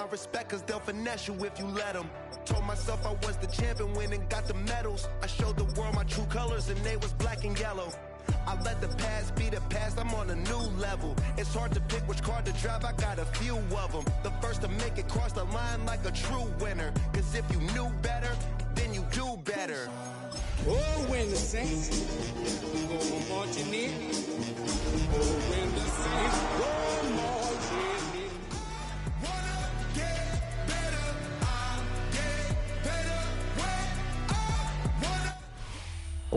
find respect cause they'll finesse you if you let them. Told myself I was the champion, went and got the medals. I showed the world my true colors and they was black and yellow. I let the past be the past, I'm on a new level. It's hard to pick which card to drive, I got a few of them. The first to make it cross the line like a true winner. Cause if you knew better, then you do better. Oh, when the Saints go marching in. Oh, when the Saints go marching in. Wanna get better, I'll get better when I wanna.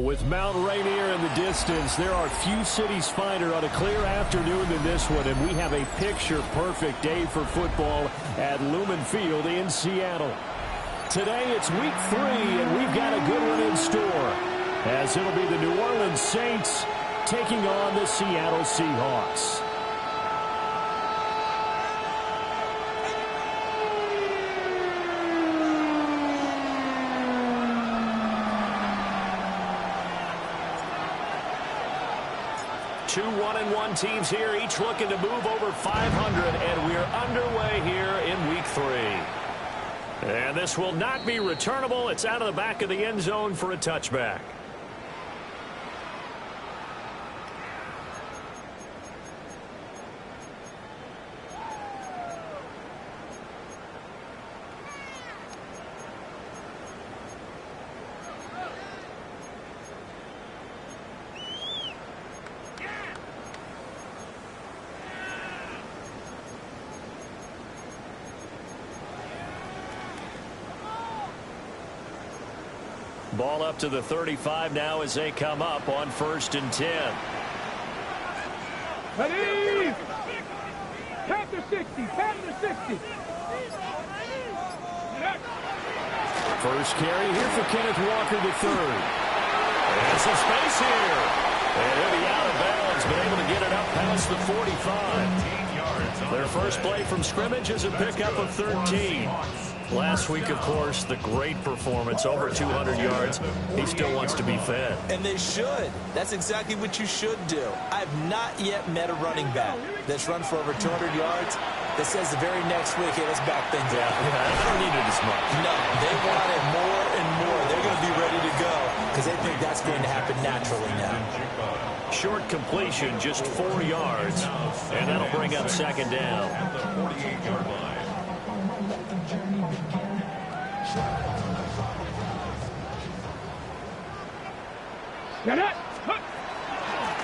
With Mount Rainier in the distance, there are few cities finer on a clear afternoon than this one, and we have a picture-perfect day for football at Lumen Field in Seattle. Today it's week 3, and we've got a good one in store, as it'll be the New Orleans Saints taking on the Seattle Seahawks. Two 1-1 teams here, each looking to move over 500, and we're underway here in week 3. And this will not be returnable. It's out of the back of the end zone for a touchback. Ball up to the 35 now as they come up on 1st and 10. Ready! Panther 60, Panther 60. First carry here for Kenneth Walker III. And some space here. And he'll be out of bounds, but able to get it up past the 45. Their first play from scrimmage is a pickup of 13. Last week, of course, the great performance, over 200 yards. He still wants to be fed. And they should. That's exactly what you should do. I've not yet met a running back that's run for over 200 yards that says the very next week, hey, let's back things up. I don't need it as much. No, they want it more and more. They're going to be ready to go because they think that's going to happen naturally now. Short completion, just 4 yards, and that'll bring up 2nd down. At the 48-yard line. Get it!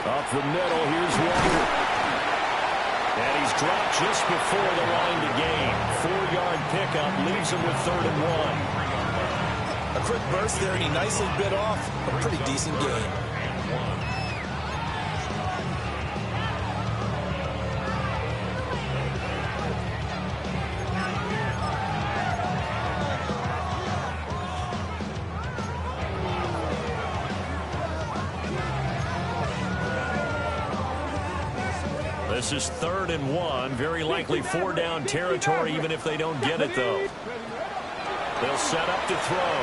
Up the middle, here's Walker. And he's dropped just before the line to gain. 4-yard pickup leaves him with 3rd and 1. A quick burst there, and he nicely bit off a pretty decent gain. This is 3rd and 1. Very likely 4-down territory, even if they don't get it, though. They'll set up to throw.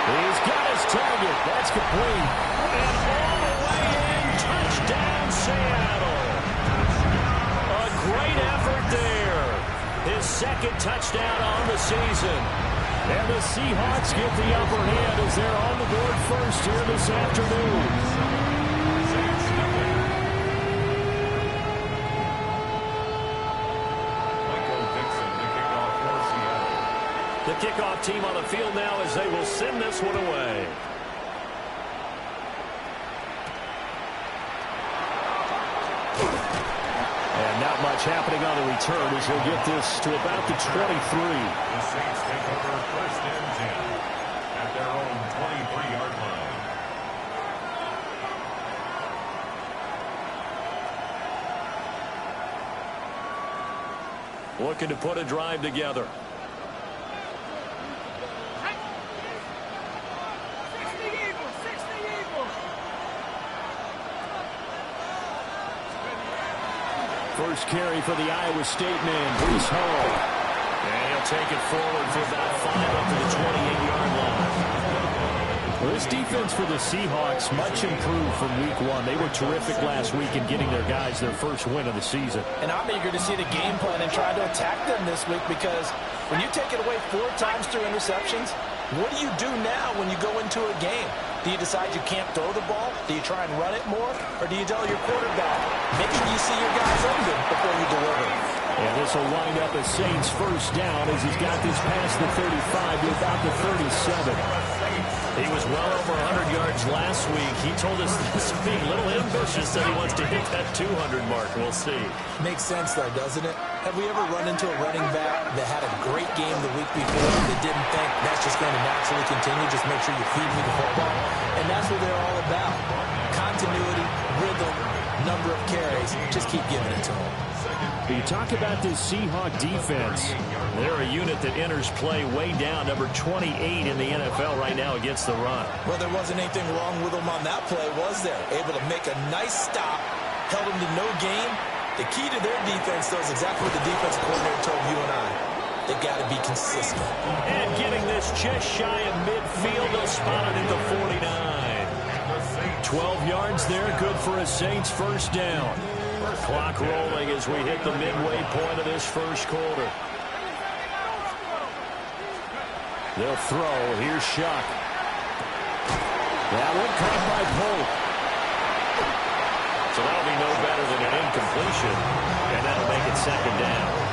He's got his target. That's complete. And all the way in. Touchdown, Seattle. A great effort there. His 2nd touchdown on the season. And the Seahawks get the upper hand as they're on the board first here this afternoon. The kickoff team on the field now as they will send this one away. And not much happening on the return as he'll get this to about the 23. The Saints take over 1st and 10 at their own 23-yard line. Looking to put a drive together. First carry for the Iowa State man, Breece Hall. And he'll take it forward for about 5 up to the 28-yard line. Well, this defense for the Seahawks, much improved from week one. They were terrific last week in getting their guys their first win of the season. And I'm eager to see the game plan and try to attack them this week, because when you take it away 4 times through interceptions, what do you do now when you go into a game? Do you decide you can't throw the ball? Do you try and run it more? Or do you tell your quarterback, make sure you see your guys open before you deliver? And this will wind up a Saints first down as he's got this past the 35 to about the 37. He was well over 100 yards last week. He told us this is being a little ambitious, that he wants to hit that 200 mark. We'll see. Makes sense, though, doesn't it? Have we ever run into a running back that had a great game the week before that didn't think that's just going to naturally continue? Just make sure you feed me the football. And that's what they're all about. Continuity, rhythm, number of carries. Just keep giving it to them. You talk about this Seahawk defense. They're a unit that enters play way down, number 28 in the NFL right now against the run. Well, there wasn't anything wrong with them on that play, was there? Able to make a nice stop, held them to no gain. The key to their defense, though, is exactly what the defensive coordinator told you and I. They got to be consistent. And getting this just shy of midfield, they'll spot it at the 49. 12 yards there, good for a Saints first down. Clock rolling as we hit the midway point of this first quarter. They'll throw. Here's Shuck. That one caught by Polk. So that'll be no better than an incompletion, and that'll make it second down.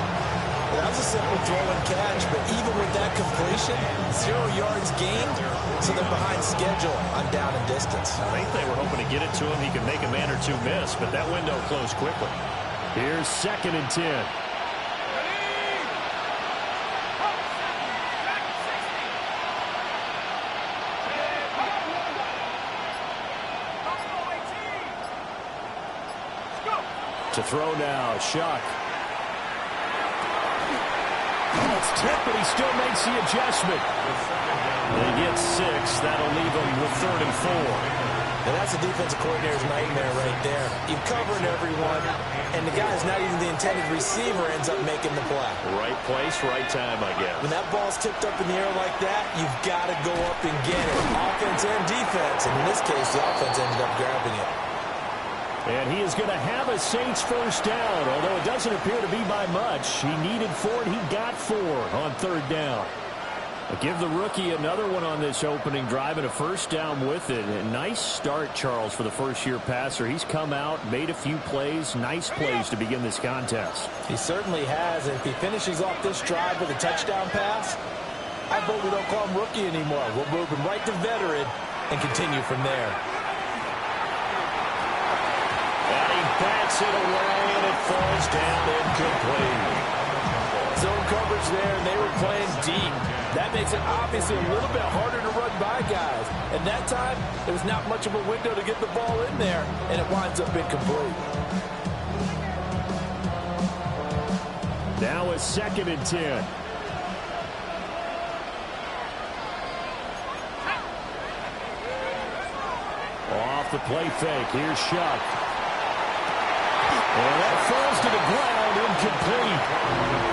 Well, that was a simple throw and catch, but even with that completion, 0 yards gained, so they're behind schedule on down and distance. I think they were hoping to get it to him. He could make a man or two miss, but that window closed quickly. Here's 2nd and 10. To throw now, Shuck. Oh, it's tipped, but he still makes the adjustment. They get 6. That'll leave them with 3rd and 4. Now that's a defensive coordinator's nightmare right there. You're covering everyone, and the guy's not even the intended receiver ends up making the play. Right place, right time, I guess. When that ball's tipped up in the air like that, you've got to go up and get it. Offense and defense. And in this case, the offense ended up grabbing it. And he is going to have a Saints first down, although it doesn't appear to be by much. He needed 4, and he got 4 on 3rd down. I'll give the rookie another one on this opening drive and a first down with it. A nice start, Charles, for the first-year passer. He's come out, made a few plays, nice plays to begin this contest. He certainly has, and if he finishes off this drive with a touchdown pass, I vote we don't call him rookie anymore. We'll move him right to veteran and continue from there. And he bats it away, and it falls down incomplete. Zone coverage there, and they were playing deep. That makes it obviously a little bit harder to run by guys. And that time, there was not much of a window to get the ball in there, and it winds up incomplete. Now a 2nd and 10. Off the play fake, here's Shuck. And that falls to the ground, incomplete.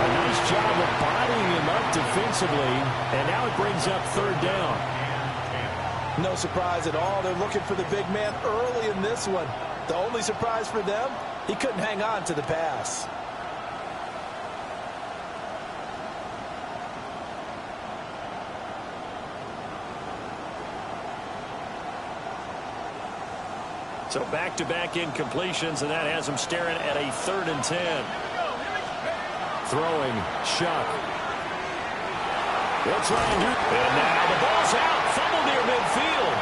A nice job of bodying him up defensively, and now it brings up 3rd down. No surprise at all. They're looking for the big man early in this one. The only surprise for them, he couldn't hang on to the pass. So back-to-back incompletions, and that has him staring at a 3rd and 10. Throwing, Shuck. They'll try and do it. And now the ball's out. Fumble near midfield.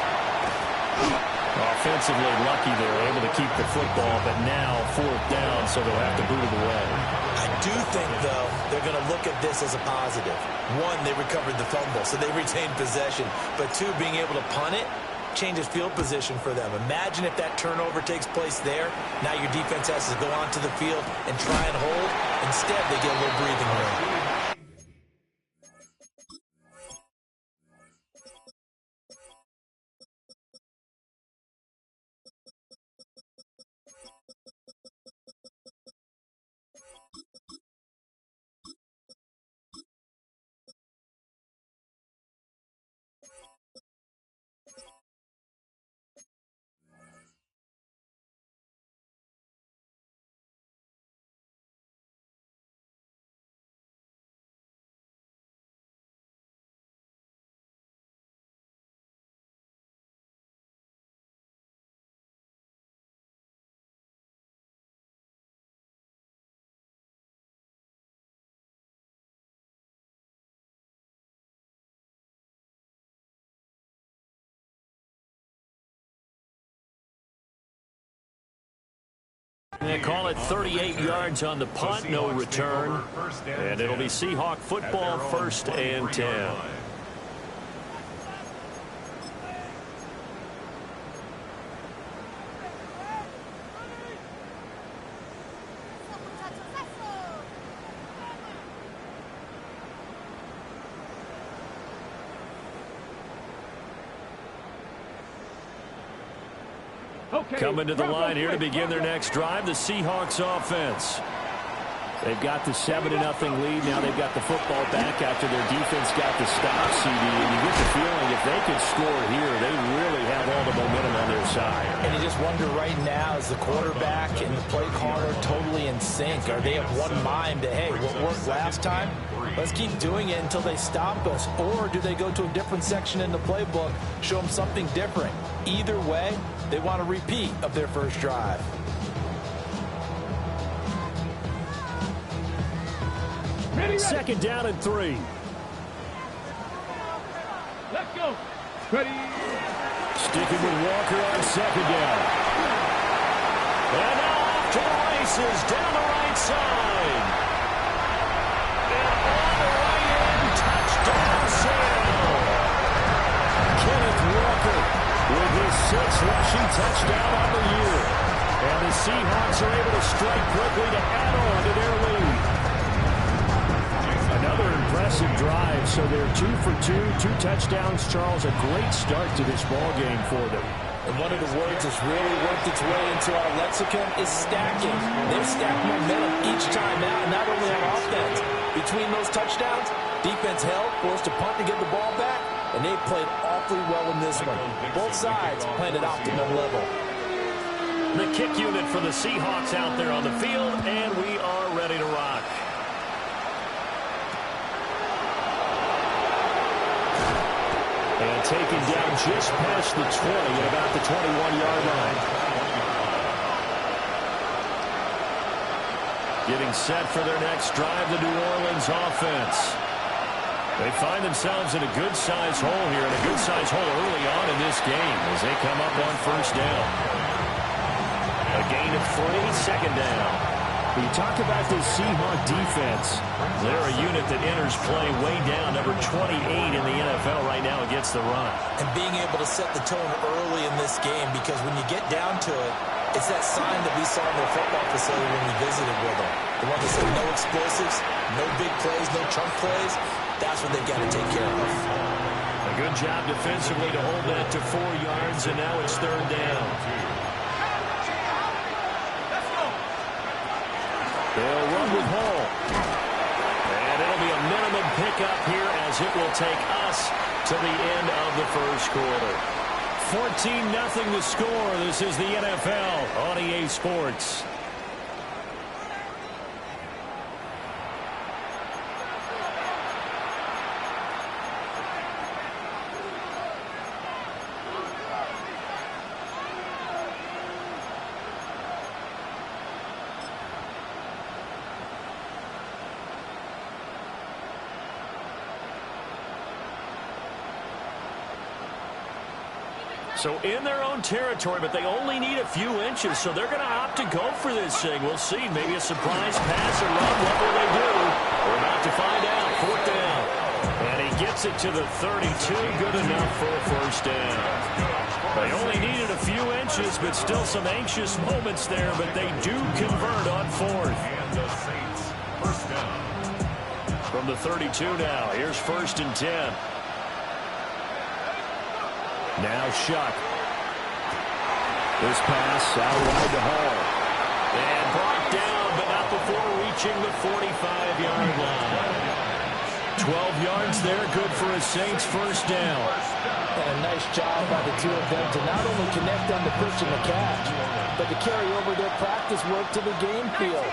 Offensively lucky they're able to keep the football, but now 4th down, so they'll have to boot it away. I do think, though, they're going to look at this as a positive. 1, they recovered the fumble, so they retained possession. But 2, being able to punt it changes field position for them. Imagine if that turnover takes place there. Now your defense has to go onto the field and try and hold. Instead, they get a little breathing room. to call it 38 yards on the punt, no return. And it'll be Seahawk football, 1st and 10. Coming to the line here to begin their next drive, the Seahawks offense. They've got the 7-0 lead. Now they've got the football back after their defense got the stop, CD. And you get the feeling if they could score here, they really have all the momentum on their side. And you just wonder right now, is the quarterback and the play caller totally in sync? Are they of one mind that, hey, what worked last time? Let's keep doing it until they stop us. Or do they go to a different section in the playbook, show them something different? Either way, they want a repeat of their first drive. Second down and 3. Let's go. Ready. Sticking with Walker on second down. And now off to the races down the right side. And all the way in, touchdown Sam. Kenneth Walker with his 6th rushing touchdown on the year. And the Seahawks are able to strike quickly to add on to their lead. Another impressive drive, so they're 2 for 2, 2 touchdowns. Charles, a great start to this ball game for them. And one of the words that's really worked its way into our lexicon is stacking. They've stacked momentum each time out, not only on offense. Between those touchdowns, defense held, forced to punt to get the ball back, and they played awfully well in this one. Both sides playing at optimum level. The kick unit for the Seahawks out there on the field, and we are ready to rock. And taken down just past the 20 at about the 21-yard line. Getting set for their next drive, the New Orleans offense. They find themselves in a good-sized hole here, and a good-sized hole early on in this game as they come up on first down. A gain of 3, second down. When you talk about this Seahawk defense, they're a unit that enters play way down, number 28 in the NFL right now against the run. And being able to set the tone early in this game, because when you get down to it, it's that sign that we saw in their football facility when we visited with them. The one that said no explosives, no big plays, no chunk plays. That's what they've got to take care of. A good job defensively to hold that to 4 yards, and now it's third down. They'll run with Hall. And it'll be a minimum pickup here as it will take us to the end of the first quarter. 14-0 the score. This is the NFL on EA Sports. So in their own territory, but they only need a few inches, so they're going to opt to go for this thing. We'll see. Maybe a surprise pass or run. What will they do? We're about to find out. 4th down. And he gets it to the 32. Good enough for a first down. They only needed a few inches, but still some anxious moments there, but they do convert on 4th. And the Saints, first down. From the 32 now, here's 1st and 10. Now Shuck. This pass out wide to Hall. And brought down, but not before reaching the 45-yard line. 12 yards there, good for a Saints first down. And a nice job by the two of them to not only connect on the pitch and the catch, but to carry over their practice work to the game field.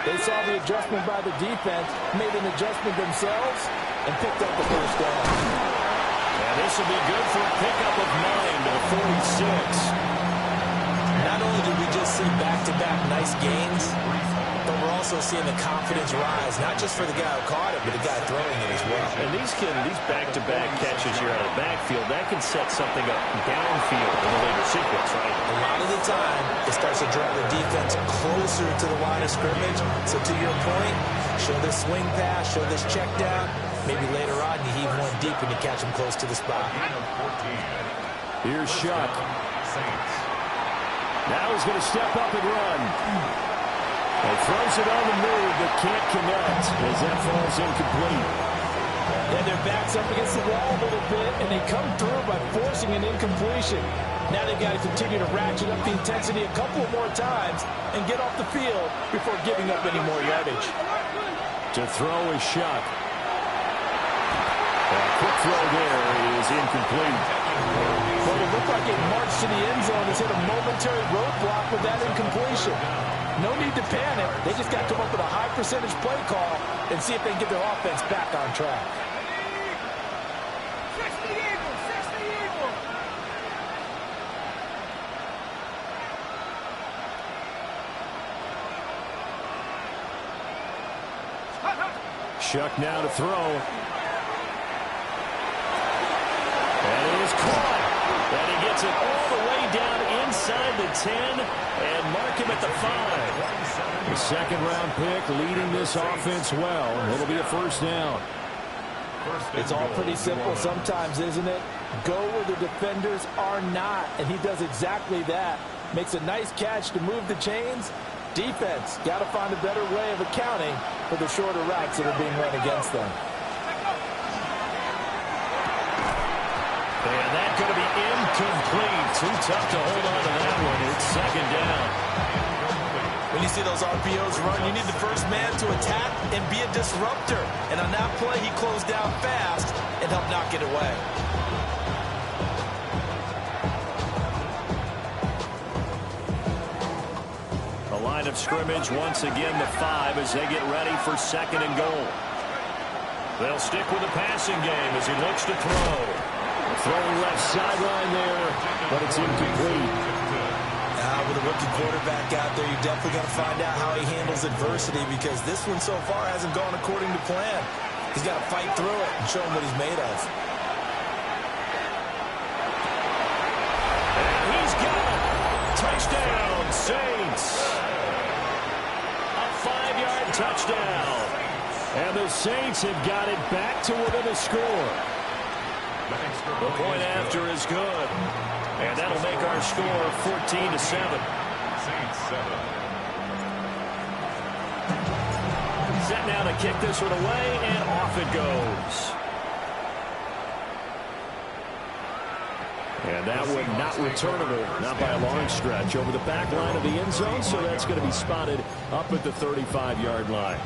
They saw the adjustment by the defense, made an adjustment themselves, and picked up the first down. And this will be good for a pickup of 9 to the 46. Not only did we just see back-to-back nice gains, but we're also seeing the confidence rise, not just for the guy who caught it, but the guy throwing it as well. And these back-to-back catches here out of the backfield, that can set something up downfield in the later sequence, right? A lot of the time, it starts to draw the defense closer to the line of scrimmage. So to your point, show this swing pass, show this check down. Maybe later on, you heave one deep and you catch him close to the spot. Here's Shuck. Now he's going to step up and run. And throws it on the move, but can't connect as that falls incomplete. Yeah, their back's up against the wall a little bit, and they come through by forcing an incompletion. Now they've got to continue to ratchet up the intensity a couple more times and get off the field before giving up any more yardage. To throw is Shuck. A quick throw there is incomplete. Well, it looked like a march to the end zone has hit a momentary roadblock with that incompletion. No need to panic. They just got to come up with a high percentage play call and see if they can get their offense back on track. Shuck now to throw. And it is caught. And he gets it all the way down inside the 10 and mark him at the 5. The second-round pick leading this offense well. It'll be a first down. It's all pretty simple sometimes, isn't it? Go where the defenders are not, and he does exactly that. Makes a nice catch to move the chains. Defense, got to find a better way of accounting for the shorter routes that are being run against them. And that's going to be incomplete. Too tough to hold on to that one. It's second down. When you see those RPOs run, you need the first man to attack and be a disruptor. And on that play, he closed down fast and helped knock it away. A line of scrimmage once again, the 5 as they get ready for second and goal. They'll stick with the passing game as he looks to throw. Throwing left sideline there, but it's incomplete. With a rookie quarterback out there, you're definitely going to find out how he handles adversity because this one so far hasn't gone according to plan. He's got to fight through it and show him what he's made of. And he's got it. Touchdown, Saints. A 5-yard touchdown. And the Saints have got it back to within a score. The point after is good. And that'll make our score 14-7. Saints 7. Set now to kick this one away, and off it goes. And that one not returnable, not by a long stretch, over the back line of the end zone, so that's going to be spotted up at the 35-yard line.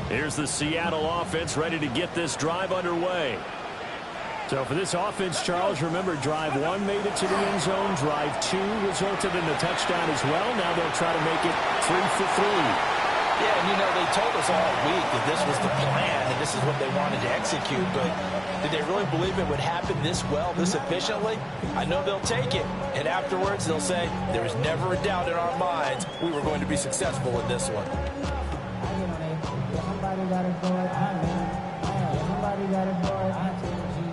Here's the Seattle offense ready to get this drive underway. So for this offense, Charles, remember drive 1 made it to the end zone. Drive 2 resulted in a touchdown as well. Now they'll try to make it 3 for 3. Yeah, and you know, they told us all week that this was the plan and this is what they wanted to execute, but did they really believe it would happen this well, this efficiently? I know they'll take it, and afterwards they'll say, there was never a doubt in our minds we were going to be successful in this one.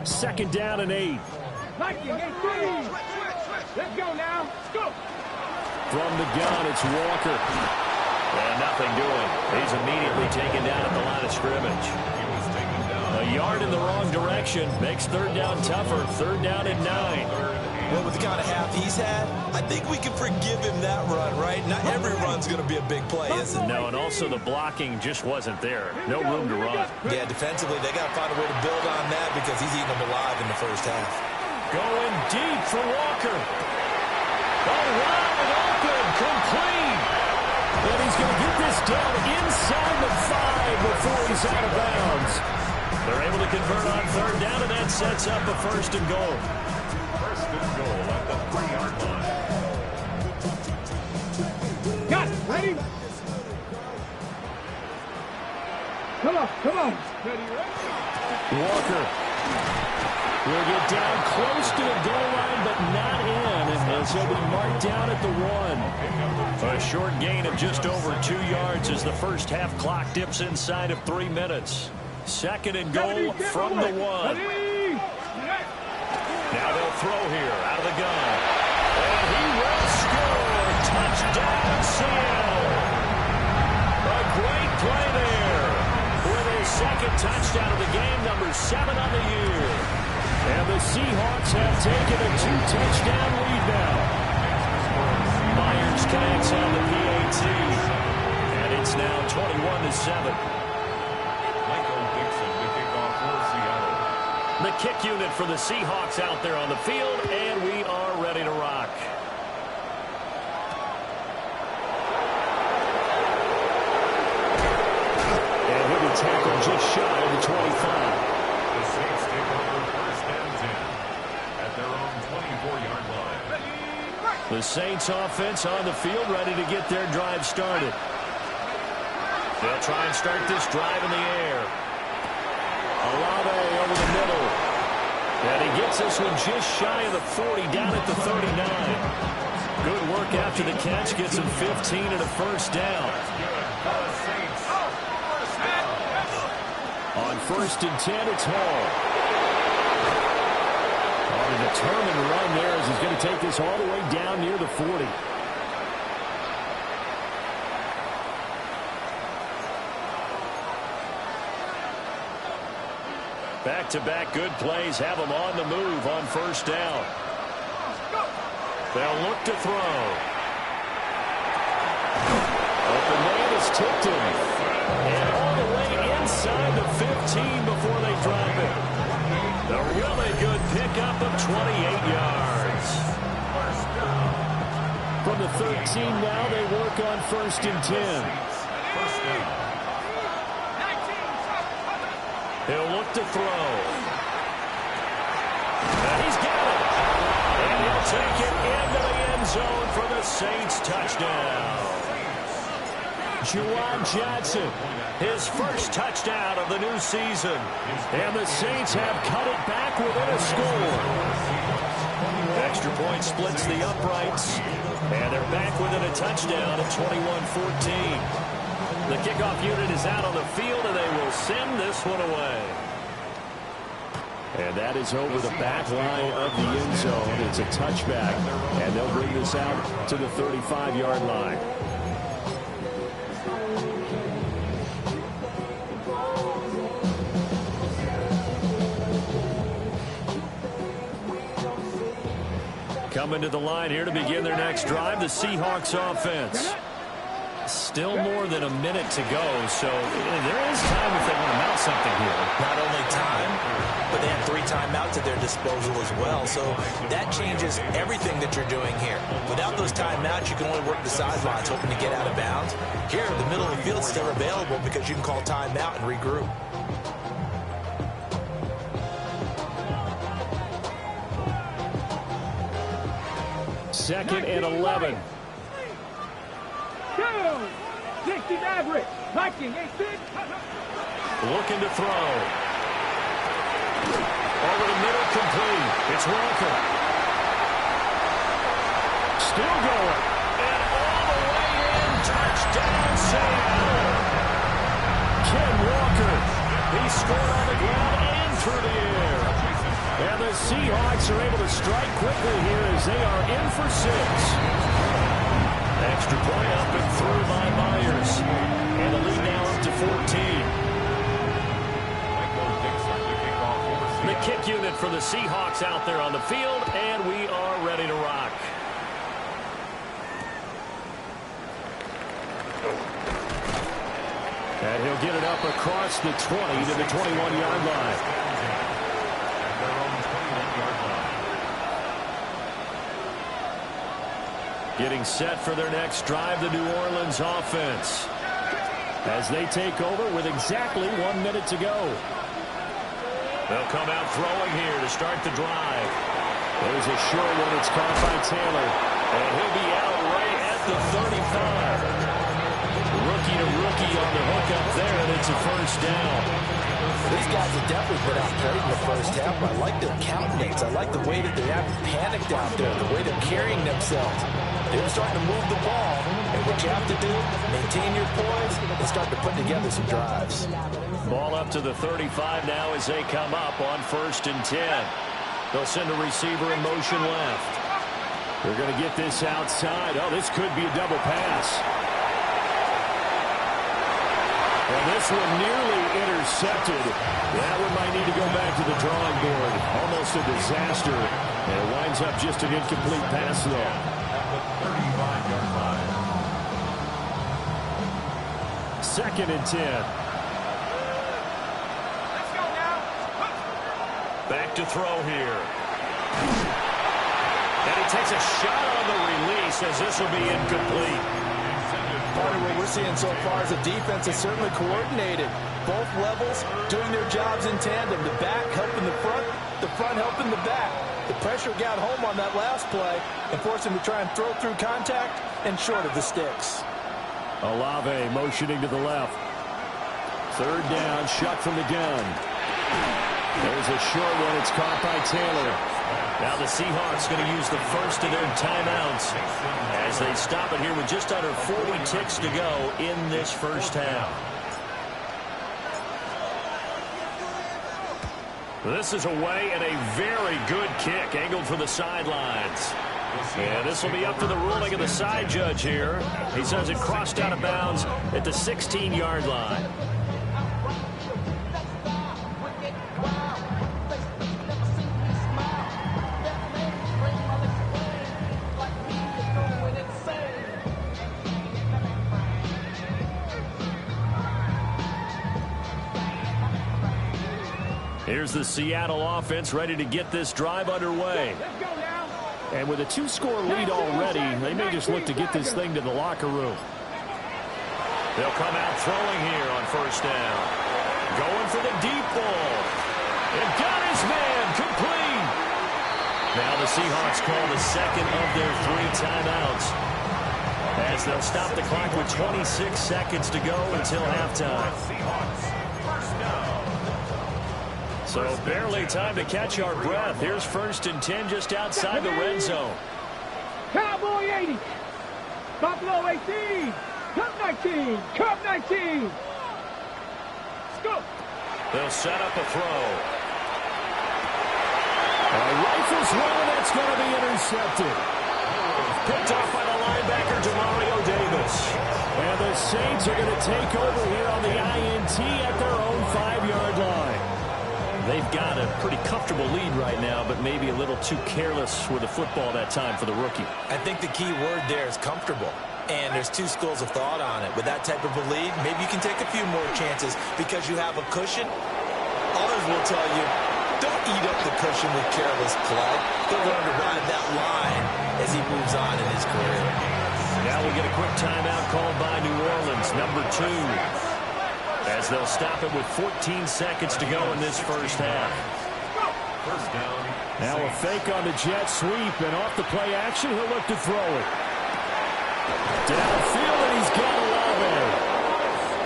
Second down and 8. Let's go now. Let's go. From the gun, it's Walker. And nothing doing. He's immediately taken down at the line of scrimmage. A yard in the wrong direction makes third down tougher. Third down and 9. Well, with the kind of half he's had, I think we can forgive him that run, right? Not every run's going to be a big play, is it? No, and also the blocking just wasn't there. No room to run. Yeah, defensively, they got to find a way to build on that because he's eating them alive in the first half. Going deep for Walker. Wide open, complete. And he's going to get this down inside the 5 before he's out of bounds. They're able to convert on third down, and that sets up a first and goal. First and goal at the 3-yard line. Got it. Ready? Come on. Ready, ready. Walker Will get down close to the goal line, but not in, as he'll be marked down at the 1. A short gain of just over 2 yards as the first half clock dips inside of 3 minutes. Second and goal from the 1. Now they'll throw here out of the gun. And he will score. Touchdown, Seattle. A great play there. With his second touchdown of the game, number 7 on the year. And the Seahawks have taken a 2-touchdown lead now. Myers connects on the PAT. And it's now 21-7. The kick unit for the Seahawks out there on the field, and we are ready to rock. And he'll be tackled just shy of the 25. The Saints take over first and 10 at their own 24-yard line. The Saints offense on the field, ready to get their drive started. They'll try and start this drive in the air. Olave over the middle. And he gets this one just shy of the 40, down at the 39. Good work after the catch, gets him 15 and a first down. On first and 10, it's Hall. On a determined run there as he's going to take this all the way down near the 40. Back-to-back good plays have them on the move on first down. They'll look to throw. Open man is tipped him. And all the way inside the 15 before they drop it. A really good pickup of 28 yards. From the 13 now, they work on first and 10. He'll look to throw. And he's got it. And he'll take it into the end zone for the Saints touchdown. Juwan Johnson, his first touchdown of the new season. And the Saints have cut it back within a score. Extra point splits the uprights. And they're back within a touchdown at 21-14. The kickoff unit is out on the field, and they will send this one away. And that is over the back line of the end zone. It's a touchback, and they'll bring this out to the 35-yard line. Coming to the line here to begin their next drive, the Seahawks offense. Still more than a minute to go, so there is time if they want to mount something here. Not only time, but they have 3 timeouts at their disposal as well, so that changes everything that you're doing here. Without those timeouts, you can only work the sidelines, hoping to get out of bounds. Here, the middle of the field is still available because you can call timeout and regroup. Second and 11. 60 average. Viking, Looking to throw. Over the middle, complete. It's Walker. Still going. And all the way in. Touchdown, Seattle. Ken Walker. He scored on the ground and through the air. And the Seahawks are able to strike quickly here as they are in for 6. Extra point up and through by Myers. And the lead now up to 14. The kick unit for the Seahawks out there on the field, and we are ready to rock. And he'll get it up across the 20 to the 21-yard line. Getting set for their next drive, the New Orleans offense. As they take over with exactly 1 minute to go. They'll come out throwing here to start the drive. There's a short one. It's caught by Taylor. And he'll be out right at the 35. Rookie to rookie on the hook up there, and it's a first down. These guys have definitely been outplayed in the first half. I like their countenance. I like the way that they're having panicked out there, the way they're carrying themselves. They're starting to move the ball, and what you have to do, maintain your poise and start to put together some drives. Ball up to the 35 now as they come up on 1st and 10. They'll send a receiver in motion left. They're going to get this outside. Oh, this could be a double pass. And this one nearly intercepted. That one might need to go back to the drawing board. Almost a disaster. And it winds up just an incomplete pass, though. 35-yard line. 2nd and 10. Let's go now. Back to throw here. And he takes a shot on the release as this will be incomplete. Part of what we're seeing so far is the defense is certainly coordinated. Both levels doing their jobs in tandem. The back helping the front helping the back. The pressure got home on that last play and forced him to try and throw through contact and short of the sticks. Olave motioning to the left. 3rd down, shot from the gun. There's a short one. It's caught by Taylor. Now the Seahawks going to use the first of their timeouts as they stop it here with just under 40 ticks to go in this first half. This is away and a very good kick angled for the sidelines. And this will be up to the ruling of the side judge here. He says it crossed out of bounds at the 16-yard line. Here's the Seattle offense ready to get this drive underway. And with a 2-score lead already, they may just look to get this thing to the locker room. They'll come out throwing here on 1st down. Going for the deep ball. And got his man complete. Now the Seahawks call the 2nd of their 3 timeouts, as they'll stop the clock with 26 seconds to go until halftime. So barely time to catch our breath. Here's 1st and 10 just outside the red zone. Cowboy 80. Buffalo 18. Cup 19. Cup 19. Let's go. They'll set up a throw. Rifles one, that's going to be intercepted. Picked off by the linebacker, Demario Davis. And the Saints are going to take over here on the INT at their own 5-yard line. They've got a pretty comfortable lead right now, but maybe a little too careless with the football that time for the rookie. I think the key word there is comfortable. And there's 2 schools of thought on it. With that type of a lead, maybe you can take a few more chances because you have a cushion. Others will tell you, don't eat up the cushion with careless play. He'll learn to ride that line as he moves on in his career. Now we get a quick timeout called by New Orleans, number 2. As they'll stop it with 14 seconds to go in this first half. 1st down. Now a fake on the jet sweep, and off the play action, he'll look to throw it. Downfield, and he's got Olave.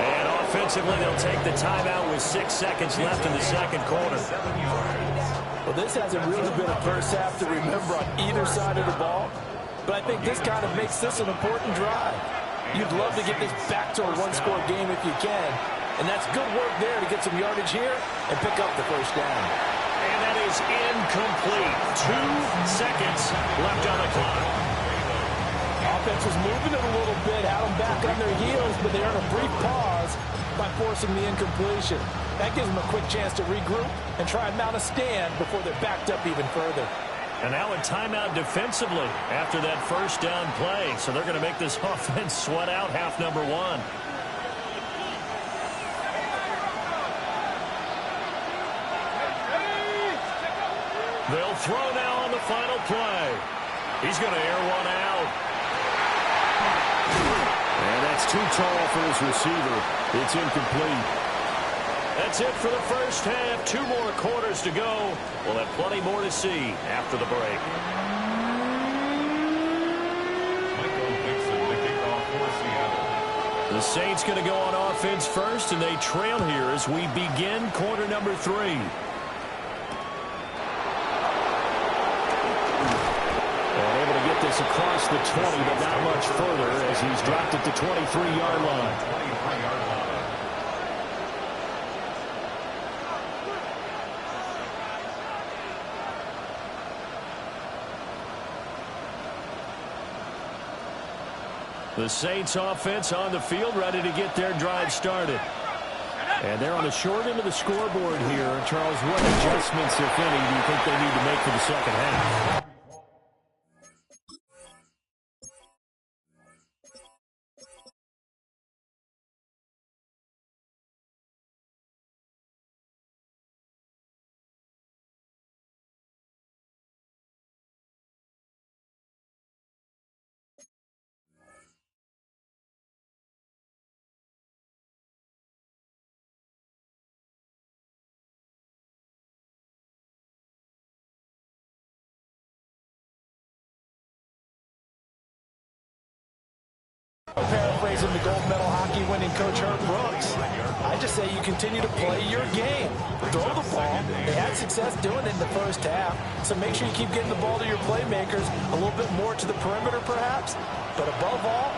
And offensively, they'll take the timeout with 6 seconds left in the 2nd quarter. Well, this hasn't really been a first half to remember on either side of the ball, but I think this kind of makes this an important drive. You'd love to get this back to a 1-score game if you can. And that's good work there to get some yardage here and pick up the 1st down. And that is incomplete. 2 seconds left on the clock. Offense was moving it a little bit, had them back on their heels, but they earned a brief pause by forcing the incompletion. That gives them a quick chance to regroup and try and mount a stand before they're backed up even further. And now a timeout defensively after that 1st down play. So they're going to make this offense sweat out half number 1. They'll throw now on the final play. He's going to air one out. And that's too tall for his receiver. It's incomplete. That's it for the first half. 2 more quarters to go. We'll have plenty more to see after the break. The Saints going to go on offense first, and they trail here as we begin quarter number 3. And able to get this across the 20, but not much further as he's dropped at the 23-yard line. The Saints offense on the field, ready to get their drive started. And they're on the short end of the scoreboard here. Charles, what adjustments, if any, do you think they need to make for the second half? Paraphrasing the gold medal hockey winning coach Herb Brooks, I just say you continue to play your game. Throw the ball. They had success doing it in the first half, so make sure you keep getting the ball to your playmakers, a little bit more to the perimeter perhaps, but above all,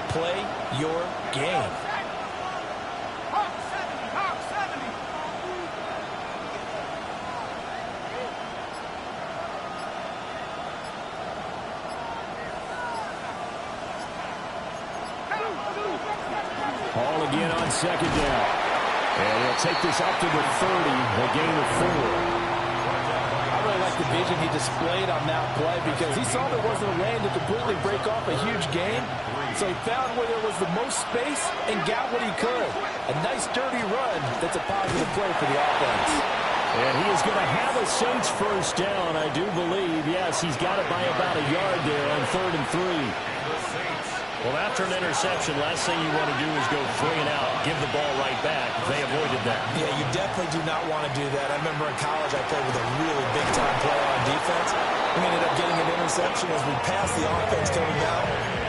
play your game. Ball again on second down. And he'll take this out to the 30, a gain of 4. I really like the vision he displayed on that play because he saw there wasn't a lane to completely break off a huge gain. So he found where there was the most space and got what he could. A nice dirty run that's a positive play for the offense. And he is going to have a Saints first down, I do believe. Yes, he's got it by about a yard there on 3rd and 3. Well, after an interception, last thing you want to do is go 3 and out, give the ball right back. They avoided that. Yeah, you definitely do not want to do that. I remember in college I played with a really big-time player on defense. We ended up getting an interception as we passed the offense coming down.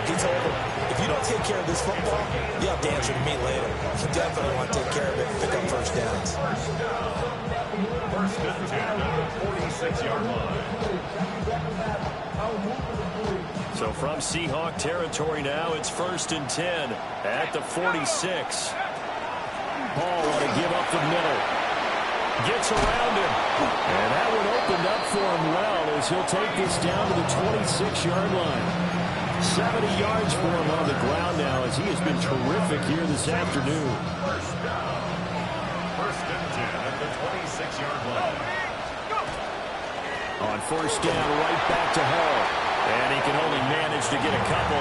He told him, if you don't take care of this football, you'll have to answer to me later. You definitely want to take care of it and pick up first downs. First and 10 at the 46-yard line. So from Seahawk territory now, it's 1st and 10 at the 46. Ball want to give up the middle. Gets around him. And that one opened up for him well as he'll take this down to the 26-yard line. 70 yards for him on the ground now as he has been terrific here this afternoon. First down. First and 10 at the 26-yard line. On first down, right back to Hall. And he can only manage to get a couple.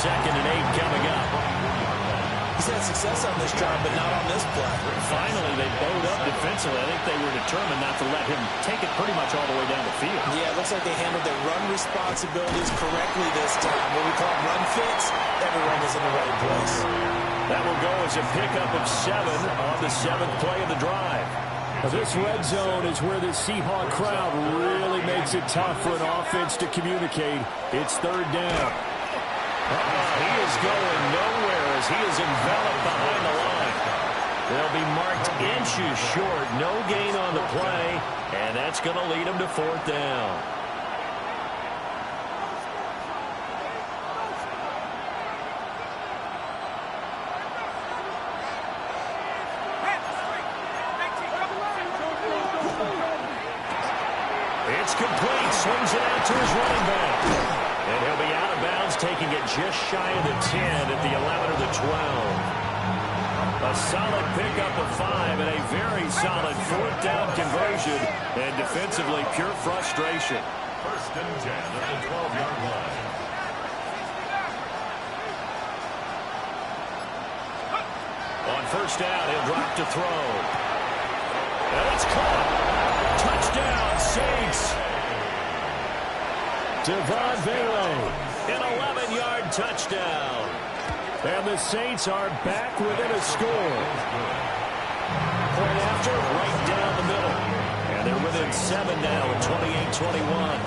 2nd and 8 coming up. He's had success on this drive, but not on this play. Finally, they bowed up defensively. I think they were determined not to let him take it pretty much all the way down the field. Yeah, it looks like they handled their run responsibilities correctly this time. What we call run fits, everyone is in the right place. That will go as a pickup of 7 on the 7th play of the drive. This red zone is where the Seahawk crowd really makes it tough for an offense to communicate. It's 3rd down. He is going nowhere as he is enveloped behind the line. They'll be marked inches short. No gain on the play, and that's going to lead them to 4th down. It's complete. Swings it out to his running back. And he'll be out of bounds, taking it just shy of the 10 at the 11 or the 12. A solid pickup of 5 and a very solid 4th down conversion. And defensively, pure frustration. First and 10 at the 12-yard line. On first down, he'll drop to throw. And it's caught. Touchdown, Saints. Devon Bailey, an 11-yard touchdown. And the Saints are back within a score. Point after, right down the middle. And they're within 7 now at 28-21.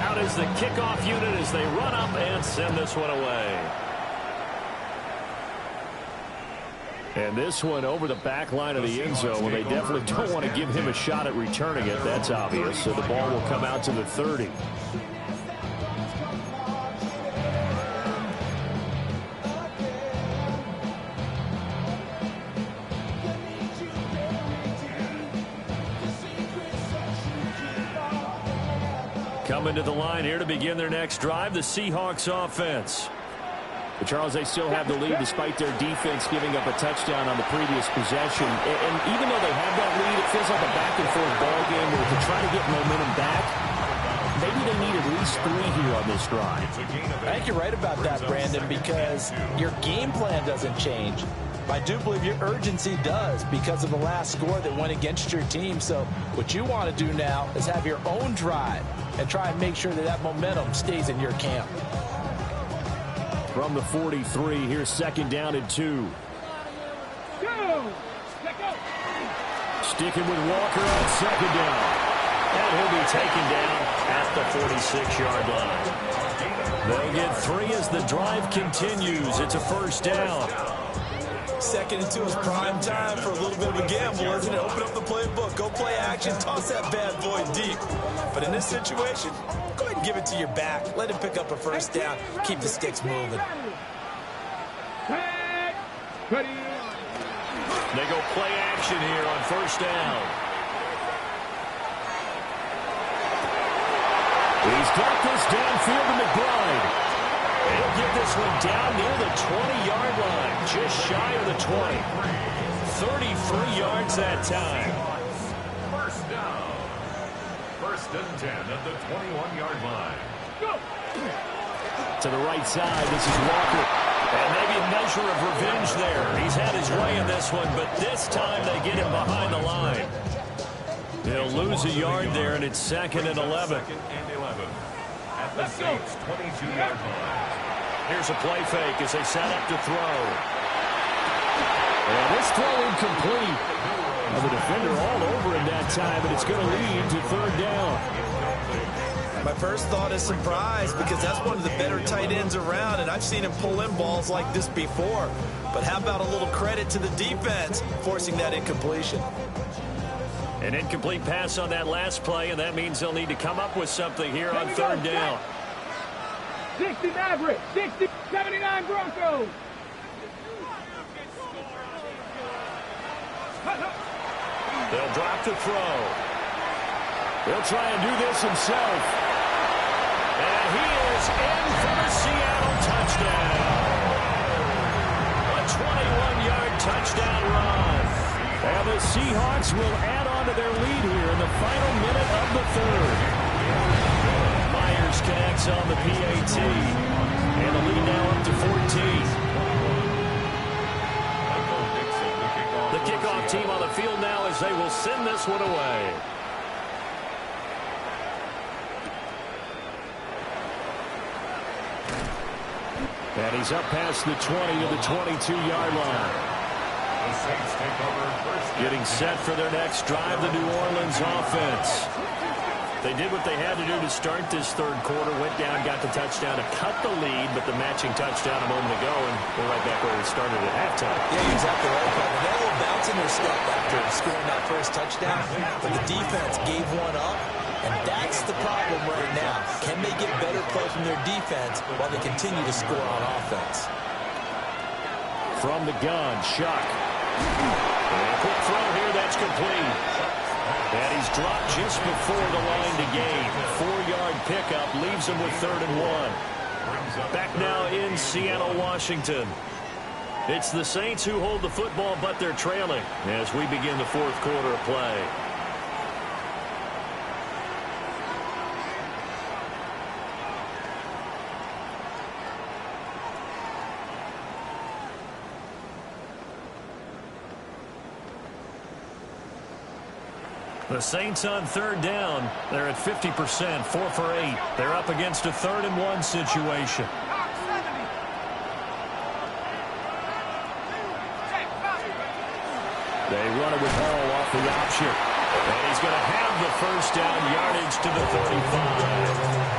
Out is the kickoff unit as they run up and send this one away. And this one over the back line of the end zone. Well, they definitely don't want to give him a shot at returning it. That's obvious. So the ball will come out to the 30. Coming to the line here to begin their next drive, the Seahawks offense. But Charles, they still have the lead despite their defense giving up a touchdown on the previous possession. And even though they have that lead, it feels like a back-and-forth ball game where to try to get momentum back, maybe they need at least 3 here on this drive. I think you're right about that, Brandon, because your game plan doesn't change. I do believe your urgency does because of the last score that went against your team. So what you want to do now is have your own drive and try and make sure that that momentum stays in your camp. From the 43, here's second down and 2. Go! Sticking with Walker on second down. And he'll be taken down at the 46-yard line. They'll get 3 as the drive continues. It's a first down. Second and 2 is prime time for a little bit of a gamble, isn't it? Open up the playbook, go play action, toss that bad boy deep. But in this situation, go ahead and give it to your back. Let him pick up a first down. Keep the sticks moving. They go play action here on first down. He's got this downfield to McBride. He'll get this one down near the 20-yard line, just shy of the 20. 33 yards that time. First down. First and 10 at the 21-yard line. To the right side, this is Walker. And maybe a measure of revenge there. He's had his way in this one, but this time they get him behind the line. He'll lose a yard there, and it's 2nd and 11. At the Saints' 22-yard line. Here's a play fake as they set up to throw. And this throw incomplete. Well, the defender all over him that time, but it's going to lead to 3rd down. My first thought is surprise because that's one of the better tight ends around, and I've seen him pull in balls like this before. But how about a little credit to the defense forcing that incompletion? An incomplete pass on that last play, and that means they'll need to come up with something here on 3rd down. 60 Mavericks, 60, 79 Broncos. They'll drop to throw. He'll try and do this himself. And he is in for the Seattle touchdown. A 21-yard touchdown run. And the Seahawks will add on to their lead here in the final minute of the 3rd. Myers connects on the PAT. And the lead now up to 14. The kickoff team on the field now as they will send this one away. And he's up past the 20 to the 22-yard line. The Saints take over first. Getting set for their next drive, the New Orleans offense. They did what they had to do to start this 3rd quarter. Went down, got the touchdown to cut the lead, but the matching touchdown a moment ago, and we're right back where we started at halftime. Yeah, you're exactly right, Kevin. They had a little bounce in their step after scoring that first touchdown, but the defense gave one up, and that's the problem right now. Can they get better play from their defense while they continue to score on offense? From the gun, Shuck. And a quick throw here, that's complete. And he's dropped just before the line to gain. 4-yard pickup leaves him with 3rd and 1. Back now in Seattle, Washington. It's the Saints who hold the football, but they're trailing as we begin the 4th quarter of play. The Saints on 3rd down. They're at 50%, 4 for 8. They're up against a 3rd and 1 situation. They run it with Hall off the option. And he's going to have the first down, yardage to the 35.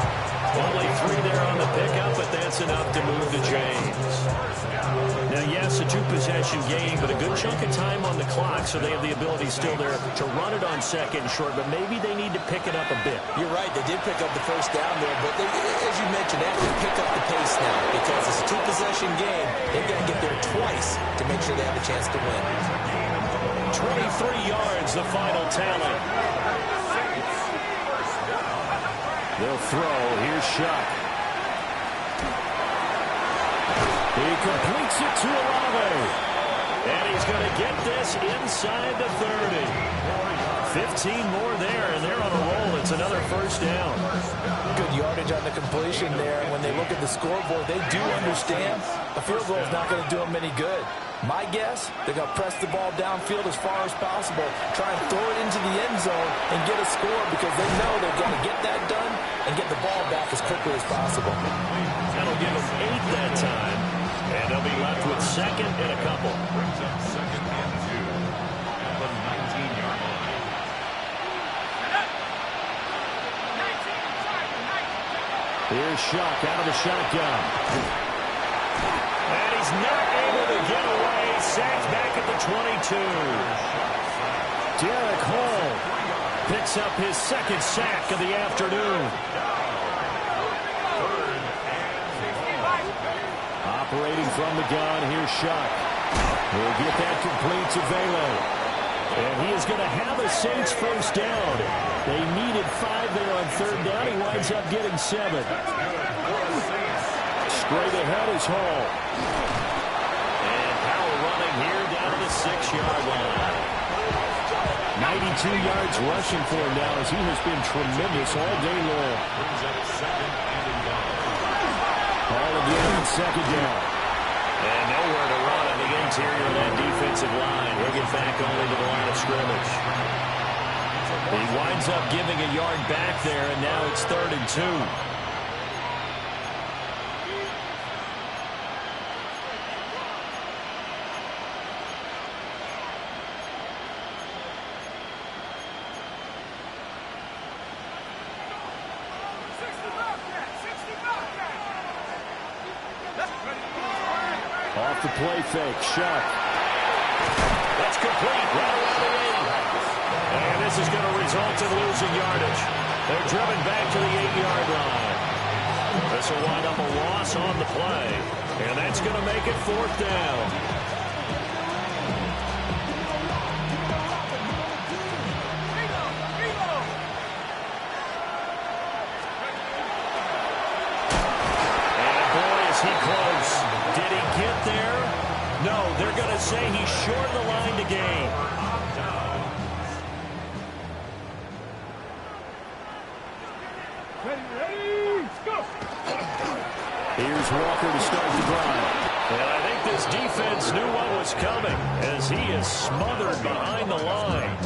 Only 3 there on the pickup, but that's enough to move the chains. Now, yes, a two-possession game, but a good chunk of time on the clock, so they have the ability still there to run it on second and short, but maybe they need to pick it up a bit. You're right. They did pick up the first down there, but as you mentioned, they have to pick up the pace now because it's a two-possession game. They've got to get there twice to make sure they have a chance to win. 23 yards, the final tally. They'll throw. Here's Shuck. He completes it to Olave. And he's going to get this inside the 30. 15 more there, and they're on a roll. It's another first down. Good yardage on the completion there. When they look at the scoreboard, they do understand a field goal is not going to do them any good. My guess, they're going to press the ball downfield as far as possible, try and throw it into the end zone and get a score because they know they've got to get that done and get the ball back as quickly as possible. That'll give them 8 that time, and they'll be left with second and a couple. Brings up second and 2 at the 19-yard line. Here's Shuck out of the shotgun. And he's not able to get away. Sacked back at the 22. Derek Hall picks up his second sack of the afternoon. Operating from the gun, here's Shuck. He'll get that complete to Velo. And he is going to have a Saints first down. They needed 5 there on third down. He winds up getting 7. Straight ahead is Hall. And power running here down to the 6-yard line. 92 yards rushing for him now as he has been tremendous all day long. Hall again on second down. And nowhere to run on the interior of that defensive line. He'll get back only to the line of scrimmage. He winds up giving a yard back there, and now it's 3rd and 2. Off the play fake, Shuck. That's complete, right around the 8. And this is going to result in losing yardage. They're driven back to the 8-yard line. This will wind up a loss on the play. And that's going to make it 4th down. And boy, is he close. Did he get there? No, they're going to say he's short of the line to gain. Ready, go! Here's Walker to start the drive. And I think this defense knew what was coming as he is smothered behind the line.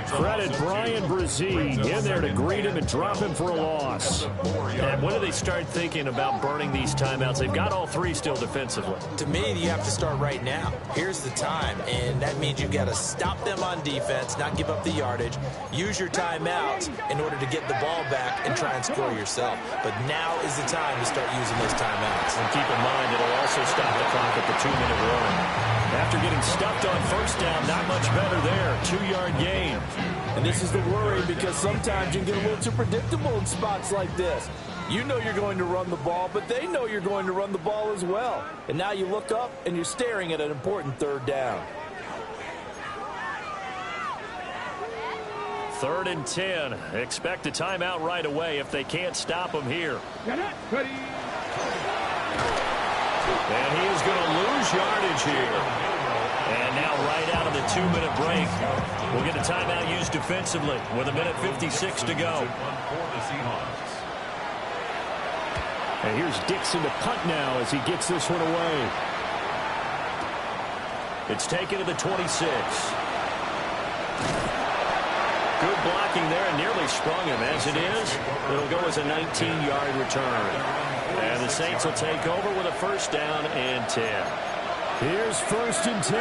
Credit Brian Brzee in there to greet him and drop him for a loss. And when do they start thinking about burning these timeouts? They've got all 3 still defensively. To me, you have to start right now. Here's the time, and that means you've got to stop them on defense, not give up the yardage, use your timeouts in order to get the ball back and try and score yourself. But now is the time to start using those timeouts. And keep in mind, it'll also stop the clock at the 2-minute warning. After getting stuffed on first down, not much better there. 2-yard gain. And this is the worry because sometimes you can get a little too predictable in spots like this. You know you're going to run the ball, but they know you're going to run the ball as well. And now you look up and you're staring at an important 3rd down. 3rd and 10. Expect a timeout right away if they can't stop him here. Ready. And he is going to lose yardage here. And now right out of the 2-minute break, we'll get a timeout used defensively with 1:56 to go. And here's Dixon to punt now as he gets this one away. It's taken to the 26. Good blocking there and nearly sprung him. As it is, it'll go as a 19-yard return. And the Saints will take over with a first down and 10. Here's 1st and 10.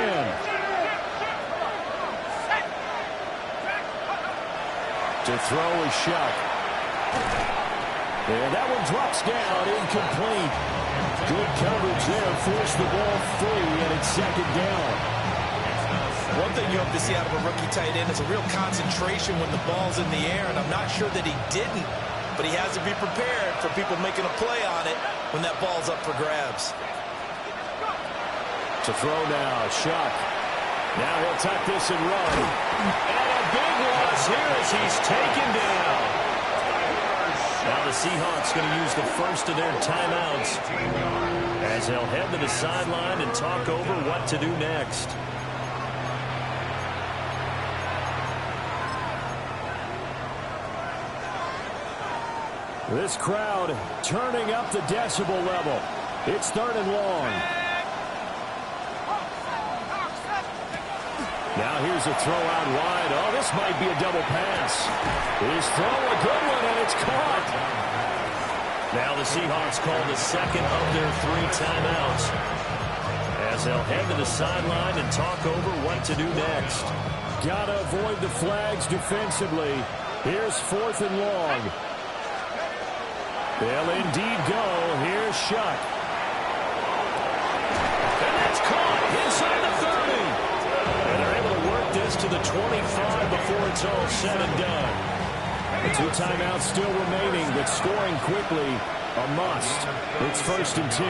To throw is Shuck. And that one drops down, incomplete. Good coverage there. Forced the ball free, and it's second down. One thing you hope to see out of a rookie tight end is a real concentration when the ball's in the air, and I'm not sure that he didn't, but he has to be prepared for people making a play on it when that ball's up for grabs. To throw now, Shuck. Now he'll tuck this and run. And a big loss here as he's taken down. Now the Seahawks going to use the first of their timeouts as they'll head to the sideline and talk over what to do next. This crowd turning up the decibel level. It's third and long. Now here's a throw out wide. Oh, this might be a double pass. His throw, a good one, and it's caught. Now the Seahawks call the second of their 3 timeouts as they'll head to the sideline and talk over what to do next. Gotta avoid the flags defensively. Here's 4th and long. They'll indeed go. Here's Shuck. And that's caught inside the 30. And they're able to work this to the 25 before it's all said and done. The 2 timeouts still remaining, but scoring quickly a must. It's 1st and 10.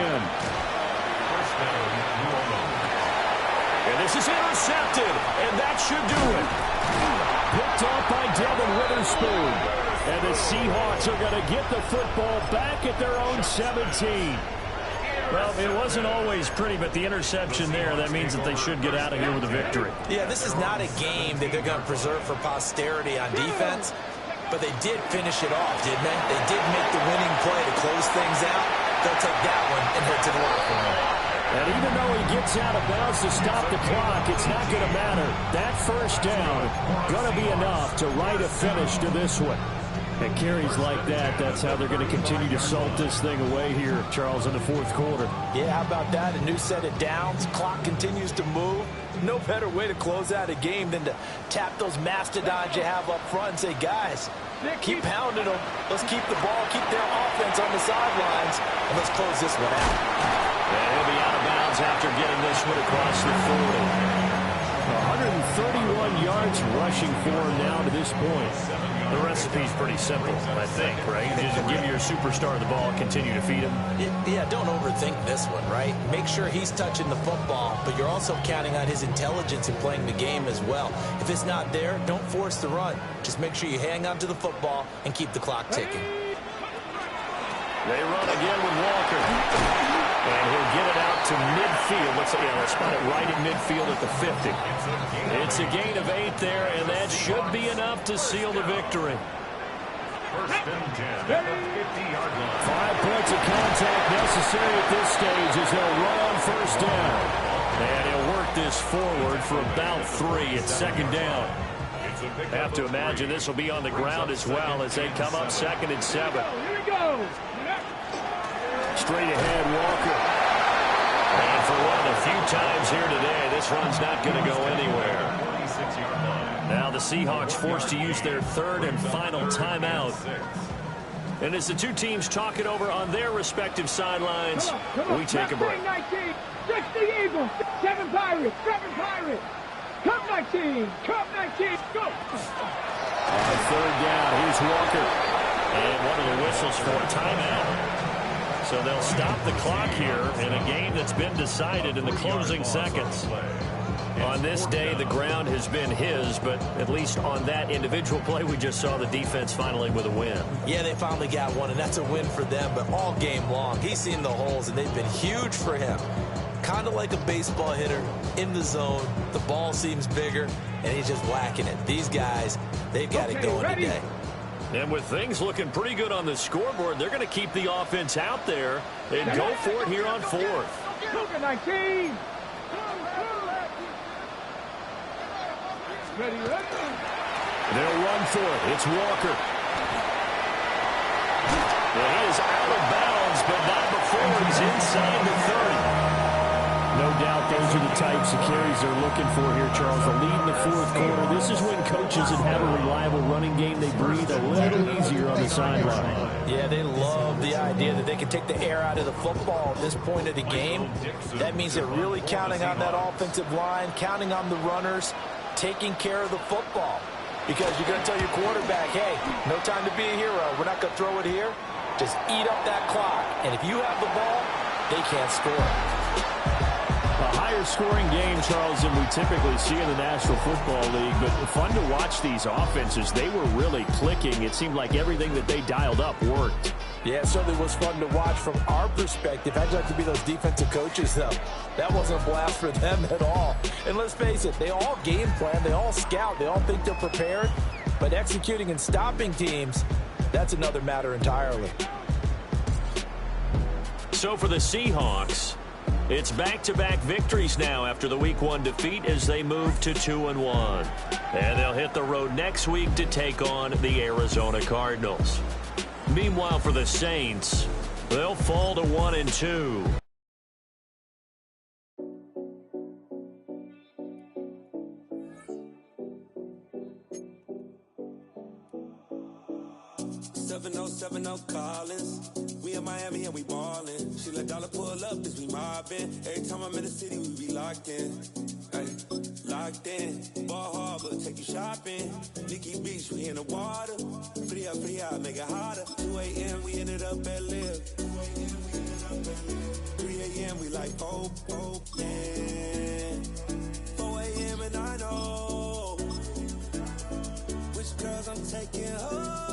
And this is intercepted, and that should do it. Picked off by Devin Witherspoon. And the Seahawks are going to get the football back at their own 17. Well, it wasn't always pretty, but the interception there, that means that they should get out of here with a victory. Yeah, this is not a game that they're going to preserve for posterity on defense, but they did finish it off, didn't they? They did make the winning play to close things out. They'll take that one and head to the locker room. And even though he gets out of bounds to stop the clock, it's not going to matter. That first down going to be enough to write a finish to this one. And carries like that, that's how they're going to continue to salt this thing away here, Charles, in the 4th quarter. Yeah, how about that? A new set of downs. Clock continues to move. No better way to close out a game than to tap those mastodons you have up front and say, guys, keep pounding them. Let's keep the ball, keep their offense on the sidelines, and let's close this one out. And he'll be out of bounds after getting this one across the 40. 131 yards rushing for him now to this point. The recipe's pretty simple, I think, right? Just give your superstar the ball, continue to feed him. Yeah, don't overthink this one, right? Make sure he's touching the football, but you're also counting on his intelligence in playing the game as well. If it's not there, don't force the run. Just make sure you hang on to the football and keep the clock ticking. They run again with Walker. And he'll get it out to midfield. Let's spot it right at midfield at the 50. It's a gain of 8 there, and that should be enough to seal the victory. 1st and 10 at the 50-yard line. 5 points of contact necessary at this stage as they'll run on 1st down. And he'll work this forward for about 3 at 2nd down. Have to imagine this will be on the ground as well as they come up 2nd and 7. Here we go. Straight ahead, Walker. And for one of the few times here today, this run's not going to go anywhere. 46-yard line. Now the Seahawks forced to use their 3rd and final timeout. And as the 2 teams talk it over on their respective sidelines, we take a break. 19, 6 the Eagles, 7 Pirates, 7 Pirates. Cup 19, Cup 19, go. On 3rd down, here's Walker. And one of the whistles for a timeout. So they'll stop the clock here in a game that's been decided in the closing seconds. On this day, the ground has been his, but at least on that individual play, we just saw the defense finally with a win. Yeah, they finally got one, and that's a win for them, but all game long, he's seen the holes, and they've been huge for him. Kind of like a baseball hitter in the zone. The ball seems bigger, and he's just whacking it. These guys, they've got it going today. And with things looking pretty good on the scoreboard, they're going to keep the offense out there and go for it here on 4th. 19. Ready. They'll run for it. It's Walker. And he is out of bounds, but not before he's inside the 30. No doubt those are the types of carries they're looking for here, Charles. The lead in the fourth quarter. This is when coaches that have a reliable running game, they breathe a little easier on the sideline. Yeah, they love the idea that they can take the air out of the football at this point of the game. That means they're really counting on that offensive line, counting on the runners, taking care of the football. Because you're going to tell your quarterback, hey, no time to be a hero. We're not going to throw it here. Just eat up that clock. And if you have the ball, they can't score. A higher scoring game, Charles, than we typically see in the National Football League. But fun to watch these offenses. They were really clicking. It seemed like everything that they dialed up worked. Yeah, it certainly was fun to watch from our perspective. I'd like to be those defensive coaches, though. That wasn't a blast for them at all. And let's face it, they all game plan, they all scout, they all think they're prepared. But executing and stopping teams, that's another matter entirely. So for the Seahawks, it's back-to-back victories now after the Week 1 defeat as they move to 2-1. And they'll hit the road next week to take on the Arizona Cardinals. Meanwhile, for the Saints, they'll fall to 1-2. Collins. We in Miami and we ballin'. She let dollar pull up as we mobbin'. Every time I'm in the city, we be locked in. Ay, locked in. Ball Harbor, take you shopping. Nikki Beach, we in the water. Free up, make it harder. 2 a.m., we ended up at Live. 3 a.m., we like open. 4 a.m. and I know which girls I'm taking home.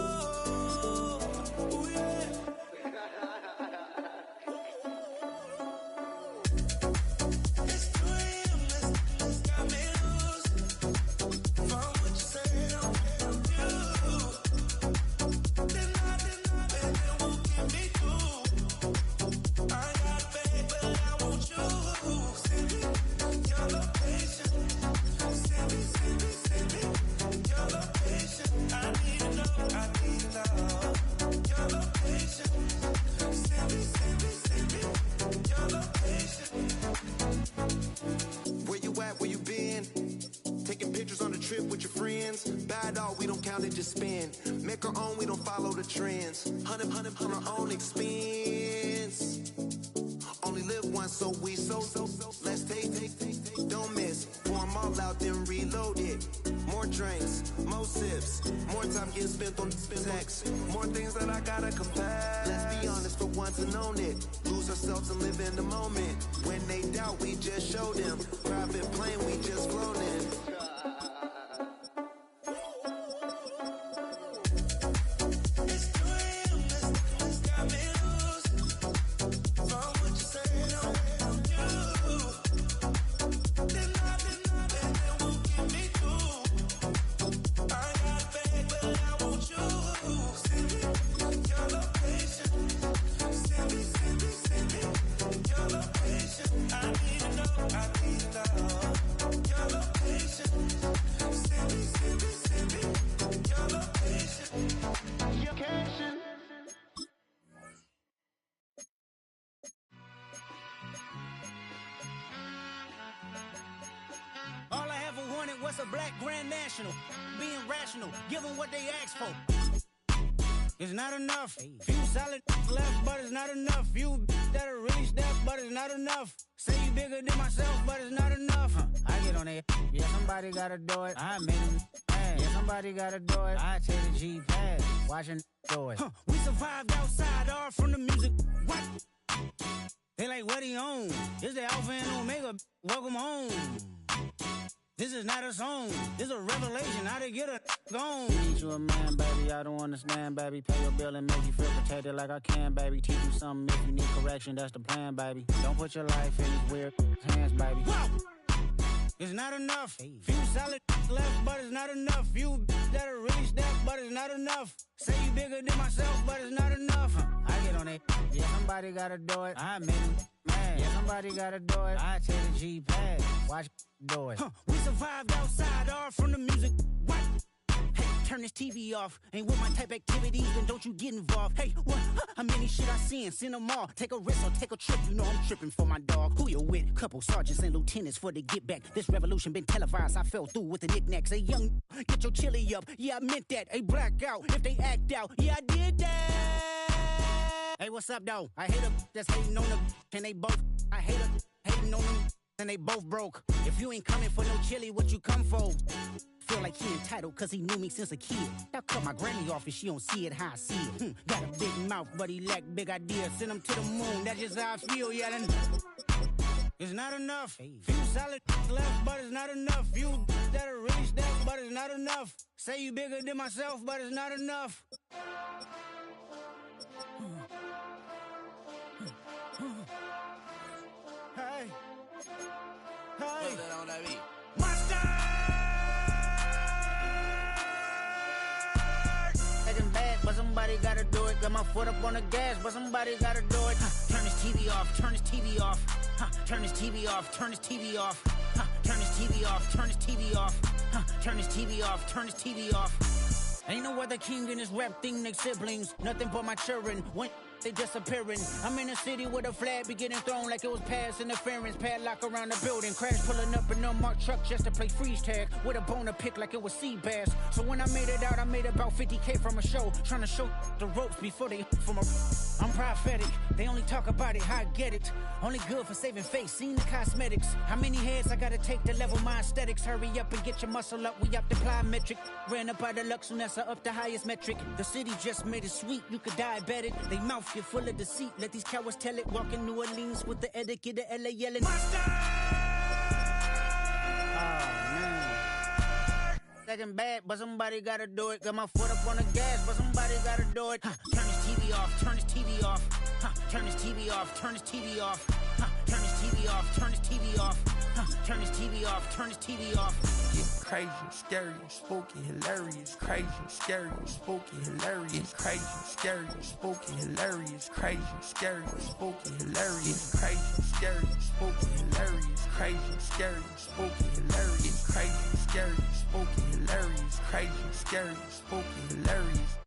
Just spin. Make our own, we don't follow the trends. 100 on our own expense. Only live once, so let's taste, don't miss. Pour them all out, then reload it. More drinks, more sips, more time getting spent on sex. More things that I gotta confess. Let's be honest for once and own it. Lose ourselves and live in the moment. When they doubt, we just show them. Private plane, we just flown in. What's a black grand national? Being rational, give them what they ask for. It's not enough. Few solid left, but it's not enough. Few that'll really step, but it's not enough. Say you bigger than myself, but it's not enough. I get on it. Yeah, somebody gotta do it. I made them mad. Yeah, somebody gotta do it. I take the G-pad, watching do it. We survived outside, all from the music. What? They like, what he on? This the Alpha and Omega. Welcome home. This is not a song. This is a revelation. How to get a gone. Need you a man, baby. I don't understand, baby. Pay your bill and make you feel protected like I can, baby. Teach you something if you need correction. That's the plan, baby. Don't put your life in these weird hands, baby. Whoa! It's not enough. Few solid left, but it's not enough. Few that'll really step, but it's not enough. Say you bigger than myself, but it's not enough. I get on it. Yeah, somebody gotta do it. I made him mad. Yeah, somebody gotta do it. I take the G-pad. Watch do it. We survived outside, all from the music. What? Hey, turn this TV off. Ain't with my type activities, then don't you get involved. Hey, what? How many shit I seen? Send them all. Take a risk or take a trip. You know I'm tripping for my dog. Who you with? couple sergeants and lieutenants for the get back. This revolution been televised. I fell through with the knickknacks. Hey, young, get your chili up. Yeah, I meant that. Hey, black out if they act out. Yeah, I did that. Hey, what's up, though? I hate them that's hating on them, and they both. I hate them hating on them, and they both broke. If you ain't coming for no chili, what you come for? Feel like he entitled cause he knew me since a kid. I cut my granny off and she don't see it how I see it. Got a big mouth, but he lack big ideas. Send him to the moon, that's just how I feel, yelling. It's not enough. Few solid left, but it's not enough. Few that'll reach that, but it's not enough. Say you bigger than myself, but it's not enough. Hey. Hey. But somebody gotta do it. Got my foot up on the gas, but somebody gotta do it. Turn his TV off, turn his TV off. Turn his TV off, turn his TV off. Turn his TV off, turn his TV off. Turn his TV off, turn his TV off. Ain't no other king in this rap thing, they siblings. Nothing but my children. When they disappearing. I'm in a city with a flag be getting thrown like it was pass interference. Padlock around the building. Crash pulling up an unmarked truck just to play freeze tag. With a bone to pick like it was sea bass. So when I made it out, I made about 50K from a show. Trying to show the ropes before they from a... I'm prophetic. They only talk about it, how I get it. Only good for saving face, seen the cosmetics. How many heads I gotta take to level my aesthetics? Hurry up and get your muscle up, we up the plyometric. Ran up out of luck, soon as I up the highest metric. The city just made it sweet, you could diabetic. They mouth get full of deceit, let these cowards tell it. Walk in New Orleans with the etiquette of LA yelling. Second bad, but somebody gotta do it. Got my foot up on the gas, but somebody gotta do it. Turn his TV off, turn his TV off. Turn his TV off, turn his TV off. Turn his TV off, turn his TV off. Turn his TV off, turn his TV off. It's crazy, scary, spooky, hilarious. Crazy, scary, spooky, hilarious. Crazy, scary, spooky, hilarious. Crazy, scary, spooky, hilarious. Crazy, scary, spooky, hilarious. Crazy, scary, spooky, hilarious. Crazy, scary, spooky, hilarious. Crazy, scary, spooky, hilarious.